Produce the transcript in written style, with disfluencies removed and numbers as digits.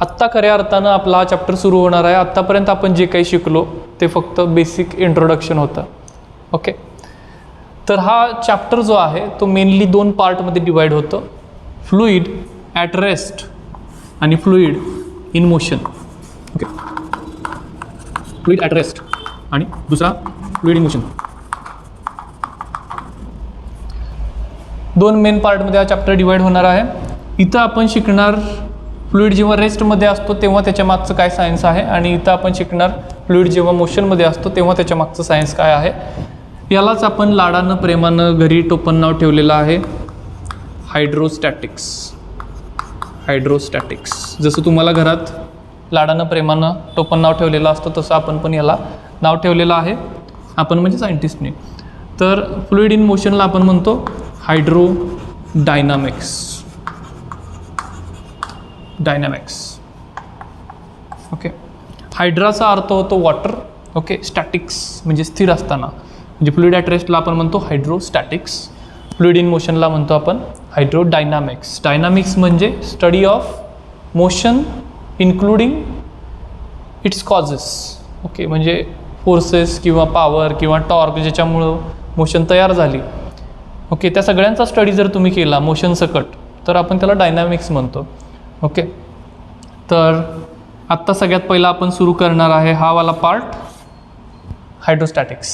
आत्ता खऱ्या अर्थानं आपला हा चॅप्टर सुरू होणार आहे. आत्तापर्यंत आपण जे काही शिकलो ते फक्त बेसिक इंट्रोडक्शन होतं. ओके, तर हा चॅप्टर जो आहे तो मेनली 2 पार्टमध्ये डिवाइड होतो. फ्लुइड ॲट रेस्ट आणि fluid in motion. Okay, fluid at rest आणि दुसरा फ्लुइड इन मोशन. 2 मेन पार्टमध्ये हा चॅप्टर डिवाइड होणार आहे. इथं आपण शिकणार फ्लुइड जेव्हा रेस्टमध्ये असतो तेव्हा त्याच्या मागचं काय सायन्स आहे, आणि इथं आपण शिकणार फ्लुइड जेव्हा मोशनमध्ये असतो तेव्हा त्याच्या मागचं सायन्स काय आहे. यालाच आपण लाडानं प्रेमानं घरी टोपण नाव ठेवलेलं आहे हायड्रोस्टॅटिक्स. हायड्रोस्टॅटिक्स जसं तुम्हाला घरात लाडानं प्रेमानं टोपण नाव ठेवलेलं असतं तसं आपण पण याला नाव ठेवलेलं आहे, आपण म्हणजे सायंटिस्टने. तर फ्लुइड इन मोशनला आपण म्हणतो हायड्रोडायनामिक्स. डायनॅमिक्स. ओके, हायड्राचा अर्थ होतो वॉटर. ओके, स्टॅटिक्स म्हणजे स्थिर असताना, म्हणजे फ्लुइड ॲट रेस्टला आपण म्हणतो हायड्रोस्टॅटिक्स. फ्लुइड इन मोशनला म्हणतो आपण हायड्रोडायनामिक्स. डायनामिक्स म्हणजे study of motion including it's causes. Okay, म्हणजे फोर्सेस किंवा पॉवर किंवा टॉर्क ज्याच्यामुळं मोशन तयार झाली. ओके, त्या सगळ्यांचा स्टडी जर तुम्ही केला मोशन सकट तर आपण त्याला डायनॅमिक्स म्हणतो. ओके, तर आत्ता सगळ्यात पहिला आपण सुरू करणार आहे हा वाला पार्ट हायड्रोस्टॅटिक्स.